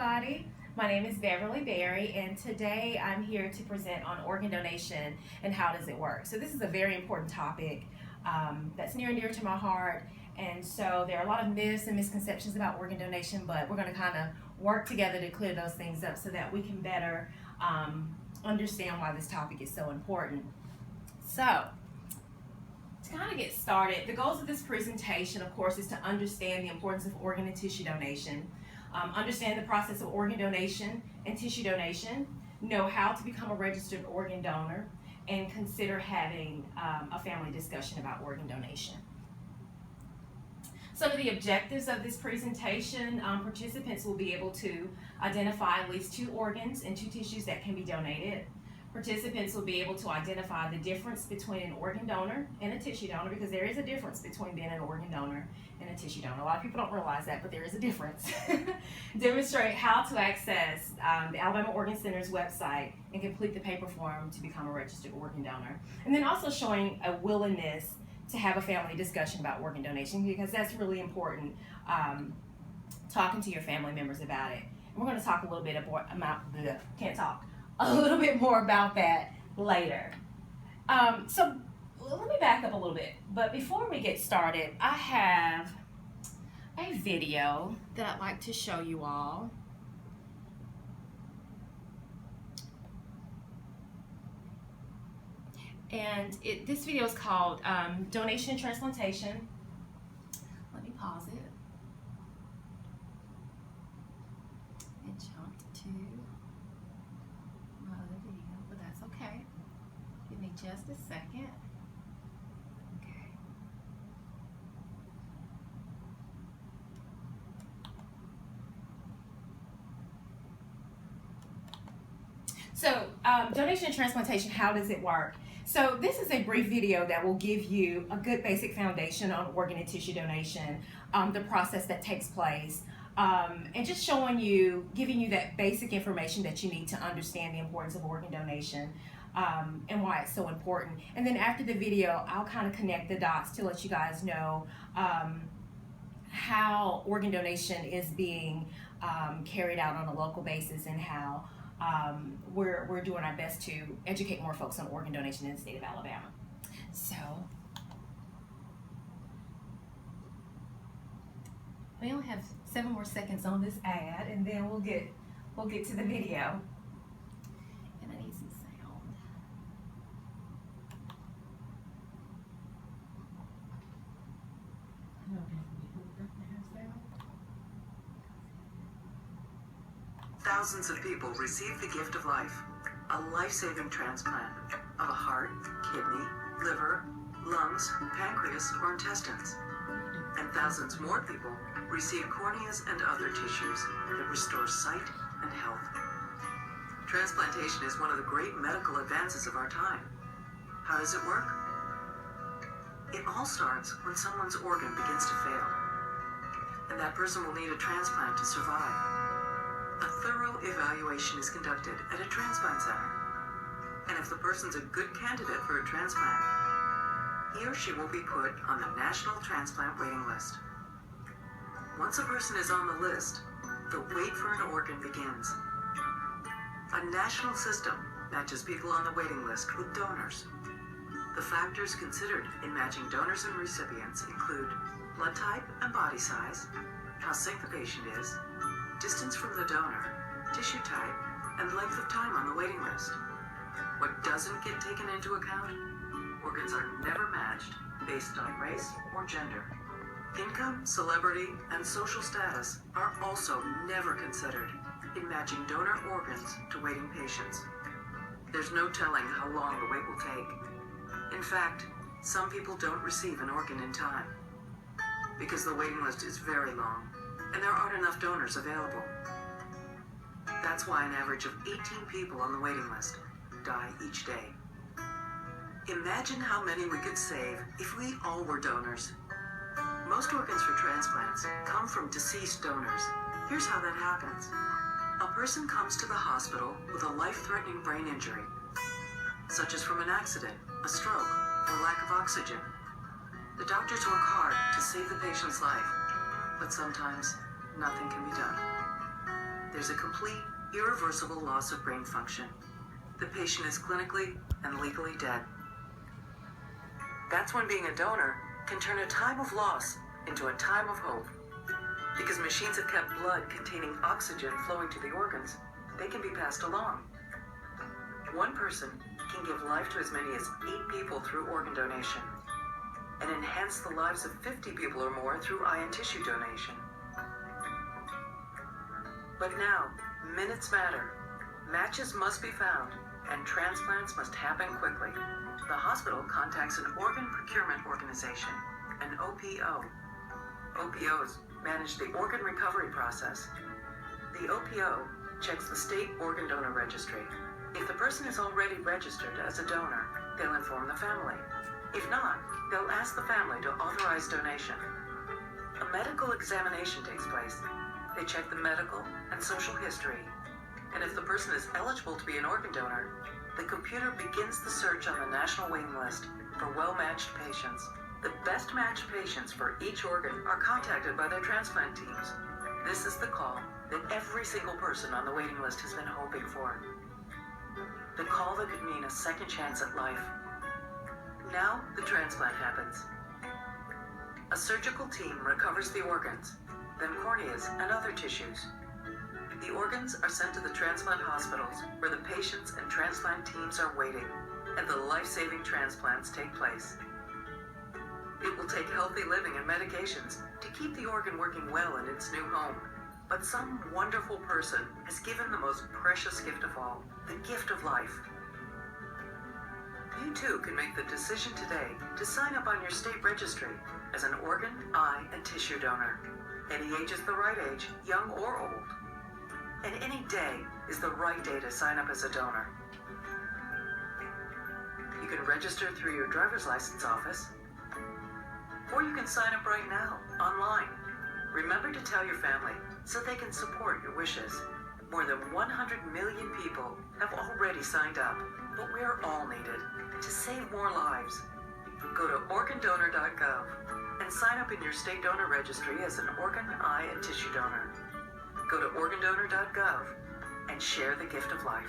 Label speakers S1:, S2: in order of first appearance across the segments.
S1: everybody. My name is Beverly Berry, and today I'm here to present on organ donation and how does it work. So this is a very important topic that's near and dear to my heart, and so there are a lot of myths and misconceptions about organ donation, but we're going to kind of work together to clear those things up so that we can better understand why this topic is so important. So, to kind of get started, the goals of this presentation, of course, is to understand the importance of organ and tissue donation, understand the process of organ donation and tissue donation, know how to become a registered organ donor, and consider having a family discussion about organ donation. Some of the objectives of this presentation, participants will be able to identify at least 2 organs and 2 tissues that can be donated. Participants will be able to identify the difference between an organ donor and a tissue donor, because there is a difference between being an organ donor and a tissue donor. A lot of people don't realize that, but there is a difference. Demonstrate how to access the Alabama Organ Center's website and complete the paper form to become a registered organ donor. And then also showing a willingness to have a family discussion about organ donation, because that's really important, talking to your family members about it. And we're going to talk a little bit about, a little bit more about that later. So let me back up a little bit. But before we get started, I have a video that I'd like to show you all. And this video is called Donation and Transplantation. Let me pause it. It jumped to my other video, but that's okay. Give me just a second. Okay. So, donation and transplantation, how does it work? So this is a brief video that will give you a good basic foundation on organ and tissue donation, the process that takes place, and just showing you, giving you that basic information that you need to understand the importance of organ donation and why it's so important. And then after the video, I'll kind of connect the dots to let you guys know how organ donation is being carried out on a local basis, and how we're doing our best to educate more folks on organ donation in the state of Alabama. So, we only have 7 more seconds on this ad, and then we'll get to the video. And I need some sound.
S2: Thousands of people receive the gift of life, a life-saving transplant of a heart, kidney, liver, lungs, pancreas, or intestines. And thousands more people receive corneas and other tissues that restore sight and health. Transplantation is one of the great medical advances of our time. How does it work? It all starts when someone's organ begins to fail, and that person will need a transplant to survive. A thorough evaluation is conducted at a transplant center, and if the person's a good candidate for a transplant, he or she will be put on the National Transplant Waiting List. Once a person is on the list, the wait for an organ begins. A national system matches people on the waiting list with donors. The factors considered in matching donors and recipients include blood type and body size, how sick the patient is, distance from the donor, tissue type, and length of time on the waiting list. What doesn't get taken into account? Organs are never matched based on race or gender. Income, celebrity, and social status are also never considered in matching donor organs to waiting patients. There's no telling how long the wait will take. In fact, some people don't receive an organ in time because the waiting list is very long and there aren't enough donors available. That's why an average of 18 people on the waiting list die each day. Imagine how many we could save if we all were donors. Most organs for transplants come from deceased donors. Here's how that happens. A person comes to the hospital with a life-threatening brain injury, such as from an accident, a stroke, or lack of oxygen. The doctors work hard to save the patient's life, but sometimes nothing can be done. there's a complete, irreversible loss of brain function. The patient is clinically and legally dead. That's when being a donor can turn a time of loss into a time of hope. Because machines have kept blood containing oxygen flowing to the organs, they can be passed along. One person can give life to as many as 8 people through organ donation, and enhance the lives of 50 people or more through eye and tissue donation. But now, minutes matter. Matches must be found, and transplants must happen quickly. The hospital contacts an organ procurement organization, an OPO. OPOs manage the organ recovery process. The OPO checks the state organ donor registry. If the person is already registered as a donor, they'll inform the family. If not, they'll ask the family to authorize donation. A medical examination takes place. They check the medical and social history. And if the person is eligible to be an organ donor, the computer begins the search on the national waiting list for well-matched patients. The best matched patients for each organ are contacted by their transplant teams. This is the call that every single person on the waiting list has been hoping for. The call that could mean a second chance at life. Now the transplant happens. A surgical team recovers the organs, then corneas and other tissues. The organs are sent to the transplant hospitals where the patients and transplant teams are waiting, and the life-saving transplants take place. It will take healthy living and medications to keep the organ working well in its new home. But some wonderful person has given the most precious gift of all, the gift of life. You too can make the decision today to sign up on your state registry as an organ, eye, and tissue donor. Any age is the right age, young or old. And any day is the right day to sign up as a donor. You can register through your driver's license office, or you can sign up right now, online. Remember to tell your family so they can support your wishes. More than 100 million people have already signed up, but we're all needed to save more lives. Go to organdonor.gov and sign up in your state donor registry as an organ, eye, and tissue donor. Go to organdonor.gov and share the gift of life.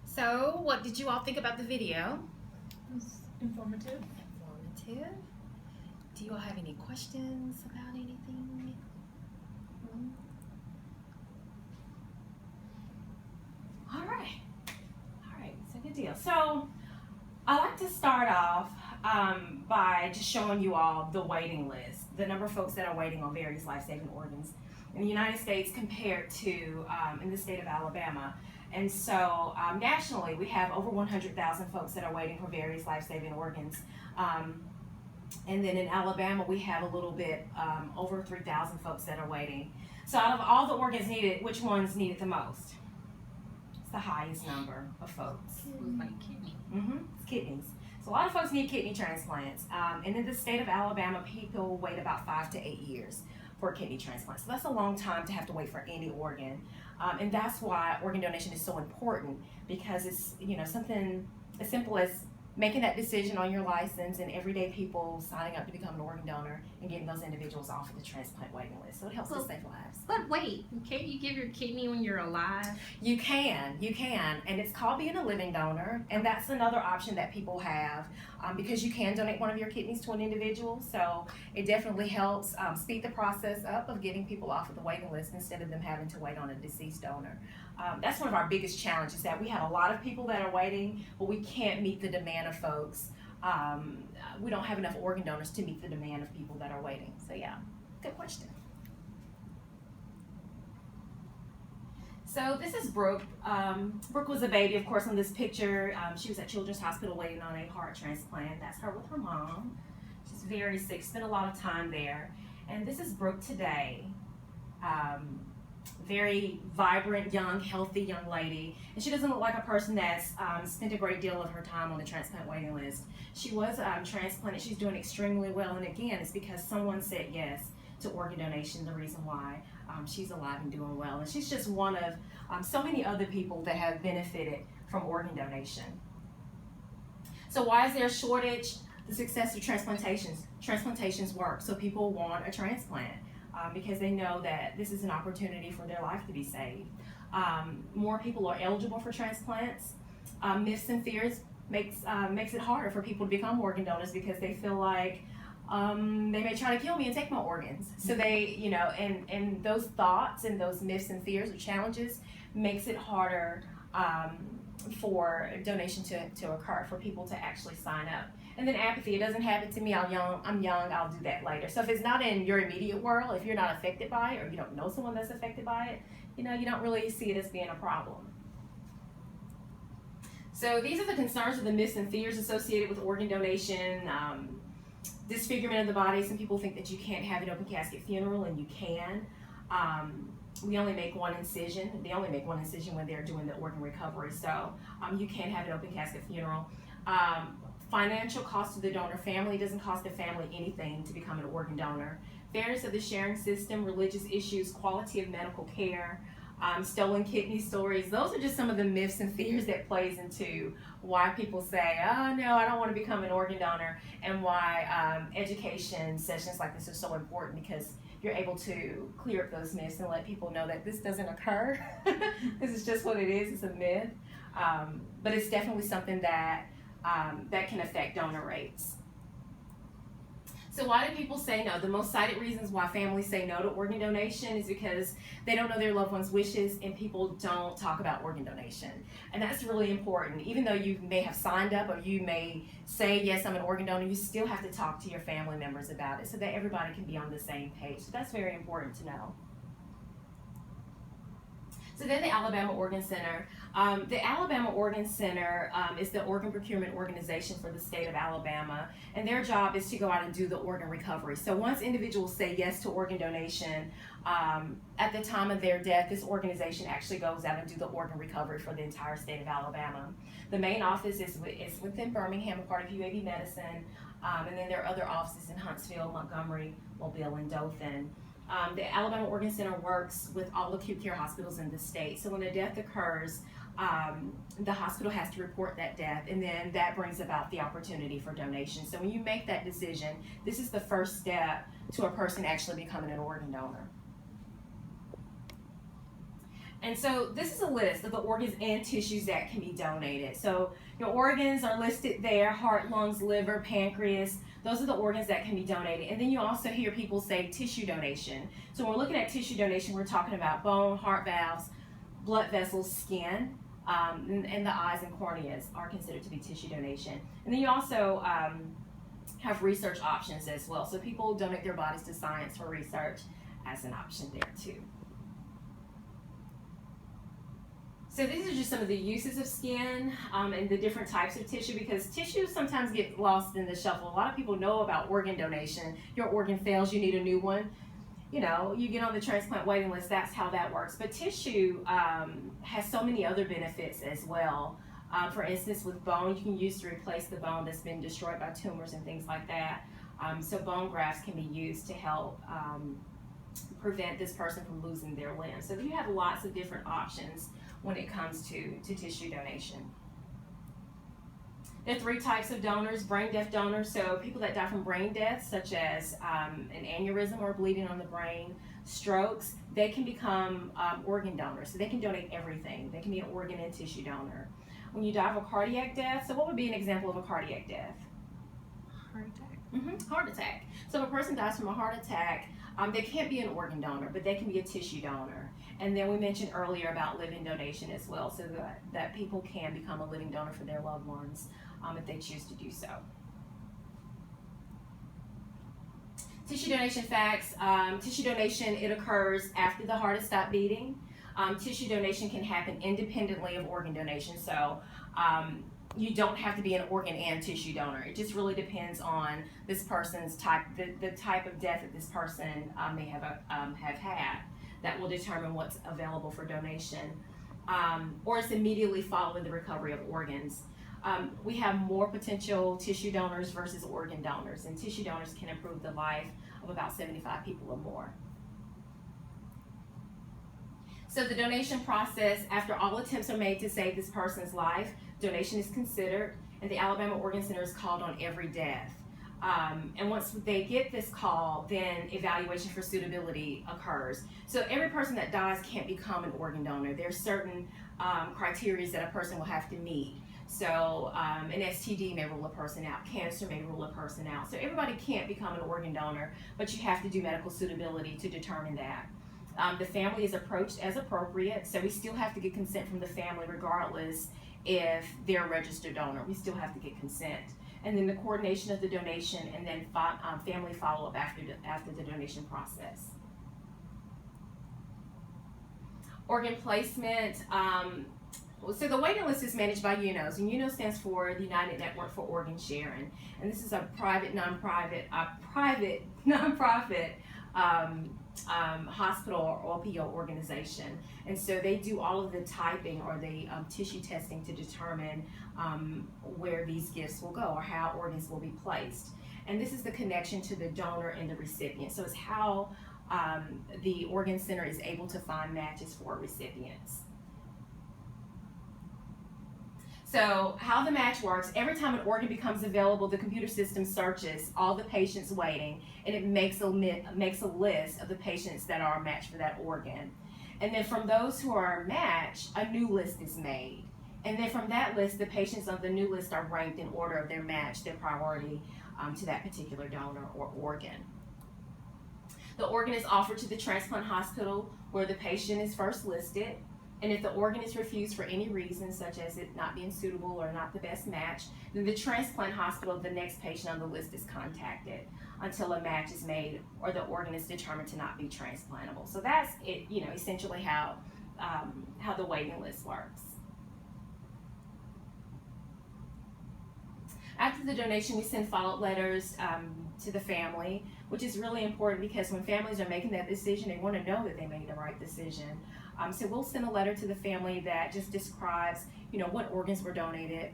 S1: So, what did you all think about the video?
S3: It was informative.
S1: Informative. Do you all have any questions about anything? All right. It's a good deal. So, I like to start off by just showing you all the waiting list, the number of folks that are waiting on various life-saving organs in the United States compared to in the state of Alabama. And so nationally, we have over 100,000 folks that are waiting for various life-saving organs. And then in Alabama, we have a little bit over 3,000 folks that are waiting. So out of all the organs needed, which ones needed the most? It's the highest number of folks.
S3: Like kidney.
S1: It's kidneys. So a lot of folks need kidney transplants. And in the state of Alabama, people wait about 5 to 8 years for a kidney transplant. So that's a long time to have to wait for any organ. And that's why organ donation is so important, because it's, you know, something as simple as making that decision on your license and everyday people signing up to become an organ donor and getting those individuals off of the transplant waiting list. So it helps us save lives.
S3: But wait, can't you give your kidney when you're alive?
S1: You can, and it's called being a living donor, and that's another option that people have because you can donate one of your kidneys to an individual. So it definitely helps speed the process up of getting people off of the waiting list instead of them having to wait on a deceased donor. That's one of our biggest challenges, that we have a lot of people that are waiting, but we can't meet the demand of folks. We don't have enough organ donors to meet the demand of people that are waiting. So yeah, good question. So this is Brooke. Brooke was a baby, of course, on this picture. She was at Children's Hospital waiting on a heart transplant. That's her with her mom. She's very sick, spent a lot of time there. And this is Brooke today. Very vibrant, young, healthy young lady. And she doesn't look like a person that's spent a great deal of her time on the transplant waiting list. She was transplanted. She's doing extremely well. And again, it's because someone said yes to organ donation, the reason why she's alive and doing well. And she's just one of so many other people that have benefited from organ donation. So why is there a shortage? The success of transplantations. Transplantations work, so people want a transplant because they know that this is an opportunity for their life to be saved. More people are eligible for transplants. Myths and fears makes it harder for people to become organ donors because they feel like they may try to kill me and take my organs. So they, and those thoughts and those myths and fears or challenges makes it harder for donation to occur, for people to actually sign up. And then apathy, it doesn't happen to me, I'm young, I'll do that later. So if it's not in your immediate world, if you're not affected by it, or you don't know someone that's affected by it, you don't really see it as being a problem. So these are the concerns or the myths and fears associated with organ donation. Disfigurement of the body. Some people think that you can't have an open casket funeral, and you can. We only make one incision. They only make one incision when they're doing the organ recovery. So you can have an open casket funeral. Financial cost to the donor family. It doesn't cost the family anything to become an organ donor. Fairness of the sharing system, religious issues, quality of medical care, stolen kidney stories. Those are just some of the myths and fears that plays into why people say, oh no, I don't want to become an organ donor, and why education sessions like this are so important, because you're able to clear up those myths and let people know that this doesn't occur. This is just what it is. It's a myth. But it's definitely something that can affect donor rates. So why do people say no? The most cited reasons why families say no to organ donation is because they don't know their loved one's wishes, and people don't talk about organ donation. And that's really important. Even though you may have signed up, or you may say, yes, I'm an organ donor, you still have to talk to your family members about it so that everybody can be on the same page. So that's very important to know. So then the Alabama Organ Center. The Alabama Organ Center is the organ procurement organization for the state of Alabama, and their job is to go out and do the organ recovery. So once individuals say yes to organ donation, at the time of their death, this organization actually goes out and do the organ recovery for the entire state of Alabama. The main office is within Birmingham, a part of UAB Medicine, and then there are other offices in Huntsville, Montgomery, Mobile, and Dothan. The Alabama Organ Center works with all acute care hospitals in the state. So when a death occurs, the hospital has to report that death, and then that brings about the opportunity for donation. So when you make that decision, this is the first step to a person actually becoming an organ donor. And so this is a list of the organs and tissues that can be donated. So your organs are listed there: heart, lungs, liver, pancreas. Those are the organs that can be donated. And then you also hear people say tissue donation. So when we're looking at tissue donation, we're talking about bone, heart valves, blood vessels, skin, and the eyes and corneas are considered to be tissue donation. And then you also have research options as well. So people donate their bodies to science for research as an option there too. So these are just some of the uses of skin and the different types of tissue, because tissue sometimes get lost in the shuffle. A lot of people know about organ donation. Your organ fails, you need a new one. You get on the transplant waiting list, that's how that works. But tissue has so many other benefits as well. For instance, with bone, you can use to replace the bone that's been destroyed by tumors and things like that. So bone grafts can be used to help prevent this person from losing their limbs. So you have lots of different options when it comes to tissue donation. There are 3 types of donors: brain death donors, so people that die from brain death, such as an aneurysm or bleeding on the brain, strokes, they can become organ donors. So they can donate everything. They can be an organ and tissue donor. When you die of a cardiac death, so what would be an example of a cardiac death?
S3: Heart attack.
S1: Heart attack. So if a person dies from a heart attack, they can't be an organ donor, but they can be a tissue donor. And then we mentioned earlier about living donation as well, so that people can become a living donor for their loved ones if they choose to do so. Tissue donation facts. Tissue donation, it occurs after the heart has stopped beating. Tissue donation can happen independently of organ donation, so you don't have to be an organ and tissue donor. It just really depends on this person's type, the type of death that this person may have had. That will determine what's available for donation. Or it's immediately following the recovery of organs. We have more potential tissue donors versus organ donors, and tissue donors can improve the life of about 75 people or more. So the donation process, after all attempts are made to save this person's life, donation is considered, and the Alabama Organ Center is called on every death. And once they get this call, then evaluation for suitability occurs. So every person that dies can't become an organ donor. There's certain criteria that a person will have to meet. So an STD may rule a person out, cancer may rule a person out. So everybody can't become an organ donor, but you have to do medical suitability to determine that. The family is approached as appropriate, so we still have to get consent from the family regardless if they're a registered donor. We still have to get consent. And then the coordination of the donation, and then family follow-up after the donation process. Organ placement. So the waiting list is managed by UNOS, and UNOS stands for the United Network for Organ Sharing, and this is a private nonprofit hospital or OPO organization, and so they do all of the typing or the tissue testing to determine where these gifts will go or how organs will be placed. And this is the connection to the donor and the recipient. So it's how the organ center is able to find matches for recipients. So how the match works, every time an organ becomes available, the computer system searches all the patients waiting, and it makes a list of the patients that are matched for that organ. And then from those who are matched, a new list is made. And then from that list, the patients on the new list are ranked in order of their match, their priority to that particular donor or organ. The organ is offered to the transplant hospital where the patient is first listed. And if the organ is refused for any reason, such as it not being suitable or not the best match, then the transplant hospital, the next patient on the list, is contacted until a match is made or the organ is determined to not be transplantable. So that's it, essentially how the waiting list works. After the donation, we send follow-up letters to the family, which is really important because when families are making that decision, they want to know that they made the right decision. So we'll send a letter to the family that just describes, what organs were donated,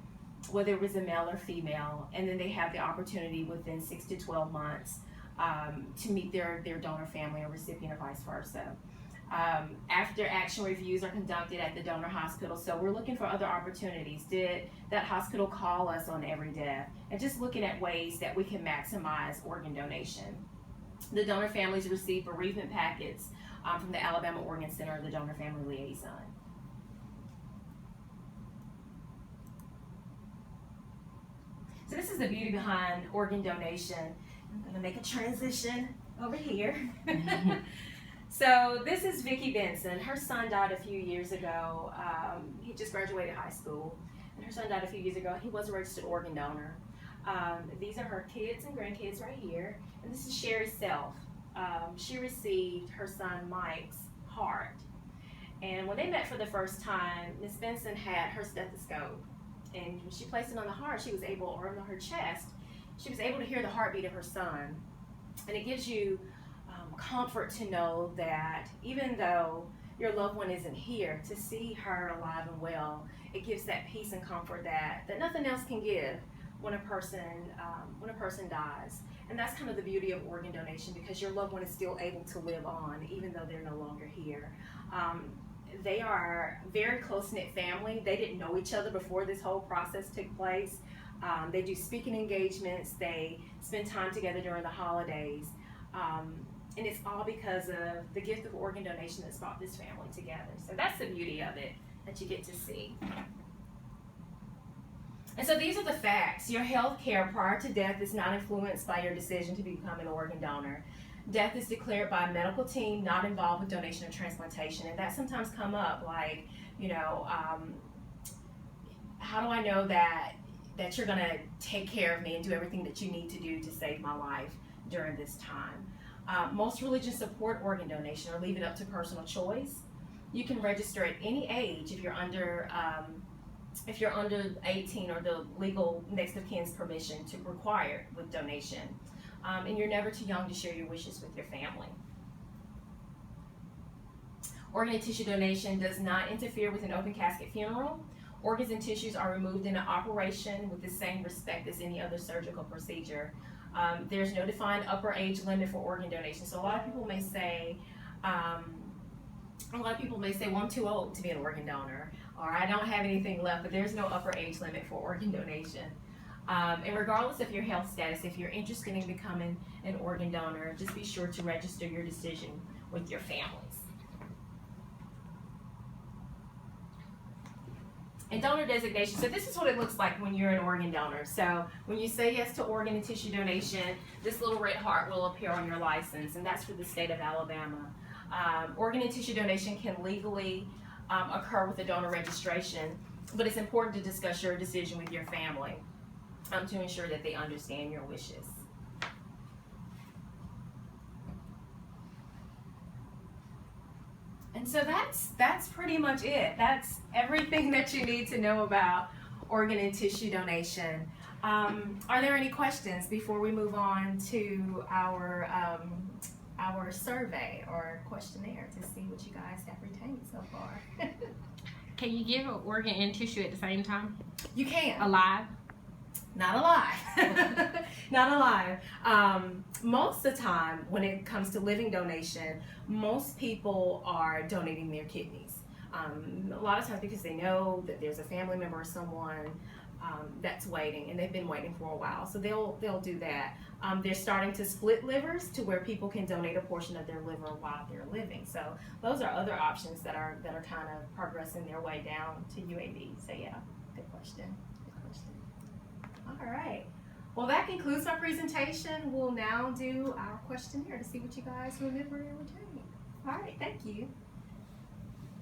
S1: whether it was a male or female, and then they have the opportunity within 6 to 12 months to meet their donor family or recipient or vice versa. After action reviews are conducted at the donor hospital, so we're looking for other opportunities. Did that hospital call us on every death? And just looking at ways that we can maximize organ donation. The donor families receive bereavement packets from the Alabama Organ Center or the donor family liaison. So this is the beauty behind organ donation. I'm going to make a transition over here. So this is Vicki Benson. Her son died a few years ago. He just graduated high school, and her son died a few years ago. He was a registered organ donor. These are her kids and grandkids right here, and this is Sherry Self. She received her son Mike's heart, and when they met for the first time, Miss Benson had her stethoscope, and when she placed it on the heart, she was able, or on her chest, she was able to hear the heartbeat of her son. And it gives you comfort to know that even though your loved one isn't here, to see her alive and well, it gives that peace and comfort that nothing else can give when a person dies. And that's kind of the beauty of organ donation, because your loved one is still able to live on even though they're no longer here. They are a very close-knit family. They didn't know each other before this whole process took place. They do speaking engagements. They spend time together during the holidays. And it's all because of the gift of organ donation that's brought this family together. So that's the beauty of it that you get to see. And so these are the facts. Your health care prior to death is not influenced by your decision to become an organ donor. Death is declared by a medical team not involved with donation or transplantation. And that sometimes come up like, how do I know that you're going to take care of me and do everything that you need to do to save my life during this time? Most religions support organ donation or leave it up to personal choice. You can register at any age if you're under 18 or the legal next of kin's permission to require with donation. And you're never too young to share your wishes with your family. Organ and tissue donation does not interfere with an open casket funeral. Organs and tissues are removed in an operation with the same respect as any other surgical procedure. There's no defined upper age limit for organ donation. So a lot of people may say, well, I'm too old to be an organ donor, or I don't have anything left, but there's no upper age limit for organ donation. And regardless of your health status, if you're interested in becoming an organ donor, just be sure to register your decision with your families. And donor designation, so this is what it looks like when you're an organ donor. So when you say yes to organ and tissue donation, this little red heart will appear on your license, and that's for the state of Alabama. Organ and tissue donation can legally occur with a donor registration, but it's important to discuss your decision with your family to ensure that they understand your wishes. And so that's pretty much it. That's everything that you need to know about organ and tissue donation. Are there any questions before we move on to our survey or questionnaire to see what you guys have retained so far?
S3: Can you give an organ and tissue at the same time?
S1: You can.
S3: Alive?
S1: Not alive. Not alive. Most of the time, when it comes to living donation, most people are donating their kidneys. A lot of times because they know that there's a family member or someone that's waiting, and they've been waiting for a while, so they'll do that. They're starting to split livers to where people can donate a portion of their liver while they're living. So those are other options that are kind of progressing their way down to UAB. So yeah, good question. Good question. All right. Well, that concludes our presentation. We'll now do our questionnaire to see what you guys remember and retain. All right. Thank you.